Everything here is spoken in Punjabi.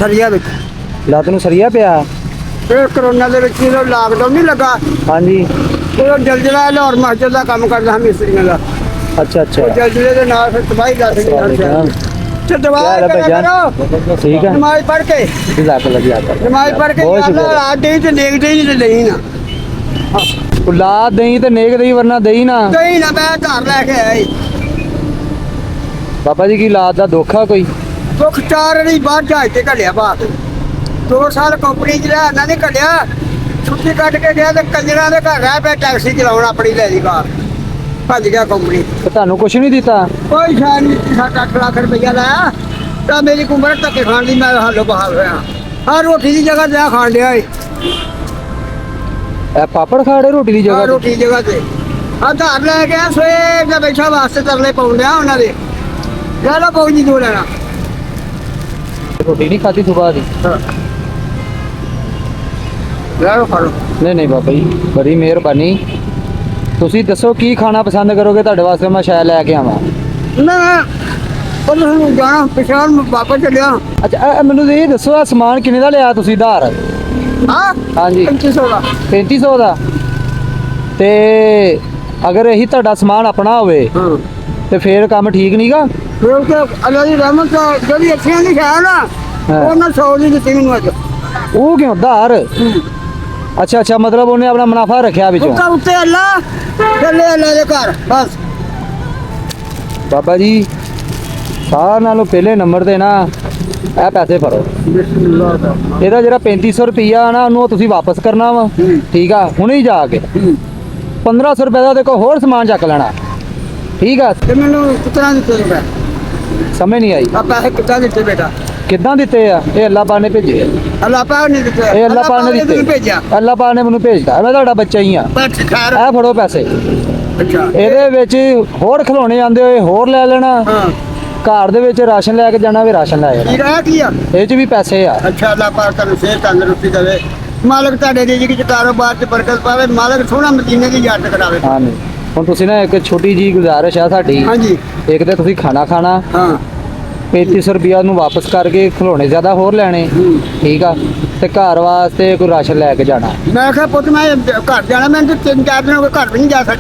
ਸਰੀਆ ਵਿੱਚ ਲੱਤ ਨੂੰ ਸਰੀਆ ਪਿਆ। ਇਹ ਕਰੋਨਾ ਦੇ ਵਿੱਚ ਜਦੋਂ ਲਾਕਡਾਊਨ ਨਹੀਂ ਲੱਗਾ ਹਾਂਜੀ। ਉਦੋਂ ਜਲਜਲਾ ਲਾਹੌਰ ਮਸਜਿਦ ਦਾ ਕੰਮ ਕਰਦਾ ਹਾਂ ਮਿਸਤਰੀਆਂ ਦਾ। ਅੱਛਾ ਅੱਛਾ। ਜਲਜਲੇ ਦੇ ਨਾਲ ਫਿਰ ਤਬਾਹੀ ਕਰ ਦਿੱਤੀ ਤੇ ਦਵਾ ਕਰਿਆ ਕਰੋ। ਠੀਕ ਹੈ। ਨਮਾਜ਼ ਪੜ੍ਹ ਕੇ ਜਜ਼ਾਕ ਅੱਲਾਹ ਜਜ਼ਾਕ। ਨਮਾਜ਼ ਪੜ੍ਹ ਕੇ ਬਹੁਤ ਸ਼ੁਕਰ। ਰਾਤ ਦੇ ਤੇ ਨੇਕ ਦੇ ਨਹੀਂ ਤੇ ਨਹੀਂ ਨਾ ਔਲਾਦ ਦੇਈ ਤੇ ਨੇਕ ਦੇਈ ਵਰਨਾ ਦੇਈ ਨਾ। ਨਹੀਂ ਨਾ ਮੈਂ ਘਰ ਲੈ ਕੇ ਆਇਆ ਬਾਬਾ ਜੀ ਕੀ ਔਲਾਦ ਦਾ ਦੁੱਖ ਆ ਕੋਈ? ਦੁੱਖ ਚਾਰ ਨਹੀਂ ਬਾਹਰ ਜਹਾਜ਼ ਤੇ ਘੱਲਿਆ ਬਾਤ 2 ਸਾਲ ਕੰਪਨੀ ਚ ਰਿਹਾ ਇਹਨਾਂ ਨੇ ਘੱਲਿਆ। ਛੁੱਟੀ ਕੱਟ ਕੇ ਗਿਆ ਤੇ ਕੰਜਰਾਂ ਦੇ ਘਰ ਰਹਿ ਪਿਆ ਟੈਕਸੀ ਚਲਾਉਣ ਆਪਣੀ ਲੈ ਲਈ ਕਾਰ। ਭੱਜ ਗਿਆ ਕੰਪਨੀ। ਤੇ ਤੁਹਾਨੂੰ ਕੁਛ ਨਹੀਂ ਦਿੱਤਾ? ਕੋਈ ਸ਼ਾਨ ਨਹੀਂ 7-8 ਲੱਖ ਰੁਪਈਆ ਲਾਇਆ ਤਾਂ ਮੇਰੀ ਉਮਰ ਧੱਕੇ ਖਾਣ ਦੀ ਮੈਂ ਹਾਲੋ ਬਹਾਲ ਹੋਇਆ। ਆ ਰੋਟੀ ਦੀ ਜਗ੍ਹਾ ਤੇ ਆ ਖਾਣ ਡਿਆ ਏ। ਇਹ ਪਾਪੜ ਖਾੜੇ ਰੋਟੀ ਦੀ ਆ ਜਗ੍ਹਾ ਤੇ? ਰੋਟੀ ਦੀ ਜਗ੍ਹਾ ਤੇ ਆ ਧਾਰ ਲੈ ਕੇ ਸਵੇਰ ਦਾ ਬੈਠਾ ਵਾਸਤੇ ਤਰਲੇ ਪਾਉਣ ਡਿਆ ਉਹਨਾਂ ਦੇ। ਲੈ ਲਓ ਪਊ ਜੀ ਦੋ ਲੈਣਾ। ਰੋਟੀ ਨਹੀਂ ਖਾਧੀ ਸੁਬਾਹ ਦੀ? ਲੈ ਲਓ ਫੜ ਲਓ। ਨਹੀਂ ਨਹੀਂ ਬਾਬਾ ਜੀ ਬੜੀ ਮਿਹਰਬਾਨੀ। ਤੁਸੀਂ ਦੱਸੋ ਕੀ ਖਾਣਾ ਪਸੰਦ ਕਰੋਗੇ, ਤੁਹਾਡੇ ਵਾਸਤੇ ਮੈਂ ਸ਼ਾਇਦ ਲੈ ਕੇ ਆਵਾਂ। ਮੈਂ ਉਹਨੂੰ ਜਾਣਾ ਪਿਛਾਣ ਵਾਪਸ ਚੱਲਿਆ। ਅੱਛਾ ਮੈਨੂੰ ਇਹ ਦੱਸੋ ਆ ਸਮਾਨ ਕਿੰਨੇ ਦਾ ਲਿਆ ਤੁਸੀਂ ਉਧਾਰ? ਹਾਂ ਹਾਂਜੀ 3500 ਦਾ। 3500 ਦਾ। ਤੇ ਅਗਰ ਇਹੀ ਤੁਹਾਡਾ ਸਮਾਨ ਆਪਣਾ ਹੋਵੇ ਹਾਂ ਤੇ ਫੇਰ ਕੰਮ ਠੀਕ ਨਹੀਂਗਾ? ਫਿਰ ਤੇ ਅੱਲਾ ਦੀ ਰਹਿਮਤ ਨਾਲ ਜਿਹੜੀ ਅੱਖੀਆਂ ਦੀ ਖਿਆਲ ਨਾ ਉਹਨਾਂ 100 ਦੀ ਦਿੱਤੀ ਮੈਨੂੰ ਅੱਜ। ਉਹ ਕਿਉਂ ਉਧਾਰ? ਅੱਛਾ ਅੱਛਾ ਮਤਲਬ ਉਹਨੇ ਆਪਣਾ ਮੁਨਾਫਾ ਰੱਖਿਆ ਵਿੱਚੋਂ। ਉੱਕਾ ਉੱਤੇ ਅੱਲਾ ਚੱਲੇ ਅੱਲਾ ਦੇ ਘਰ ਬਸ। ਬਾਬਾ ਜੀ ਸਾਰਿਆਂ ਨਾਲੋਂ ਪਹਿਲੇ ਨੰਬਰ ਤੇ ਨਾ ਇਹ ਪੈਸੇ ਫੜੋ। ਬਿਸਮਿਲ੍ਲਾਹ ਦਾ ਇਹਦਾ ਜਿਹੜਾ 3500 ਰੁਪਈਆ ਨਾ ਉਹਨੂੰ ਤੁਸੀਂ ਵਾਪਸ ਕਰਨਾ ਵਾ। ਠੀਕ ਆ ਹੁਣੇ ਹੀ ਜਾ ਕੇ 1500 ਰੁਪਏ ਦਾ ਦੇਖੋ ਹੋਰ ਸਮਾਨ ਚੱਕ ਲੈਣਾ। ਠੀਕ ਆ ਤੇ ਮੈਨੂੰ ਕਿਤਨਾ ਦਿੱਤੇ ਰੁਪਏ? ਸਮਝ ਨਹੀਂ ਆਈ। ਆ ਪੈਸੇ ਕਿੱਦਾਂ ਦਿੱਤੇ ਬੇਟਾ? ਕਿੱਦਾਂ ਦਿੱਤੇ ਆ? ਇਹ ਅੱਲਾਹ ਪਾਕ ਨੇ ਭੇਜੇ ਆ। ਅੱਲਾ ਪਾਕ ਨੇ ਦਿੱਤੇ। ਇਹ ਅੱਲਾਹ ਪਾਕ ਨੇ ਤੈਨੂੰ ਦਿੱਤੇ। ਭੇਜਿਆ। ਅੱਲਾਹ ਪਾਕ ਨੇ ਮੈਨੂੰ ਭੇਜਦਾ। ਮੈਂ ਤੁਹਾਡਾ ਬੱਚਾ ਹੀ ਆ। ਬਸ ਖੈਰ। ਇਹ ਫੜੋ ਪੈਸੇ। ਅੱਛਾ ਇਹਦੇ ਵਿੱਚ ਹੋਰ ਖਿਡੌਣੇ ਆਉਂਦੇ ਹੋਏ ਹੋਰ ਲੈ ਲੈਣਾ। ਹਾਂ ਘਰ ਦੇ ਵਿੱਚ ਰਾਸ਼ਨ ਲੈ ਕੇ ਜਾਣਾ ਵੀ ਰਾਸ਼ਨ ਲੈ ਕੀ ਜਾਣਾ। ਰਹਿ ਕੀ ਆ? ਇਹ 'ਚ ਵੀ ਪੈਸੇ ਆ। ਅੱਛਾ ਅੱਲਾ ਪਾਕ ਤੁਹਾਨੂੰ ਸਿਹਤ ਤੰਦਰੁਸਤੀ ਦੇਵੇ। ਮਾਲਕ ਤੁਹਾਡੇ ਰਿਜ਼ਕ ਚ ਕਾਰੋਬਾਰ ਚ ਬਰਕਤ ਪਾਵੇ। ਮਾਲਕ ਸੋਹਣਾ ਮਦੀਨੇ ਦੀ ਯਾਦ ਕਰਾਵੇ। ਹਾਂ ਨਹੀਂ ਹੁਣ ਤੁਸੀਂ ਨਾ ਇੱਕ ਛੋਟੀ ਜੀ ਗੁਜ਼ਾਰਿਸ਼ ਆ ਸਾਡੀ। ਹਾਂਜੀ ਇੱਕ ਤੇ ਤੁਸੀਂ ਖਾਣਾ ਖਾਣਾ ਹਾਂ 3500 ਰੁਪਿਆ ਨੂੰ ਵਾਪਸ ਕਰਕੇ ਖਿਡੌਣੇ ਜ਼ਿਆਦਾ ਹੋਰ ਲੈਣੇ। ਠੀਕ ਆ ਤੇ ਘਰ ਵਾਸਤੇ ਕੋਈ ਰਾਸ਼ਨ ਲੈ ਕੇ ਜਾਣਾ। ਮੈਂ ਕਿਹਾ ਪੁੱਤ ਮੈਂ ਘਰ ਜਾਣਾ। ਮੈਂ ਤੇ 3-4 ਦਿਨ ਹੋ ਗਏ ਘਰ ਵੀ ਨਹੀਂ ਜਾ ਸਕਿਆ।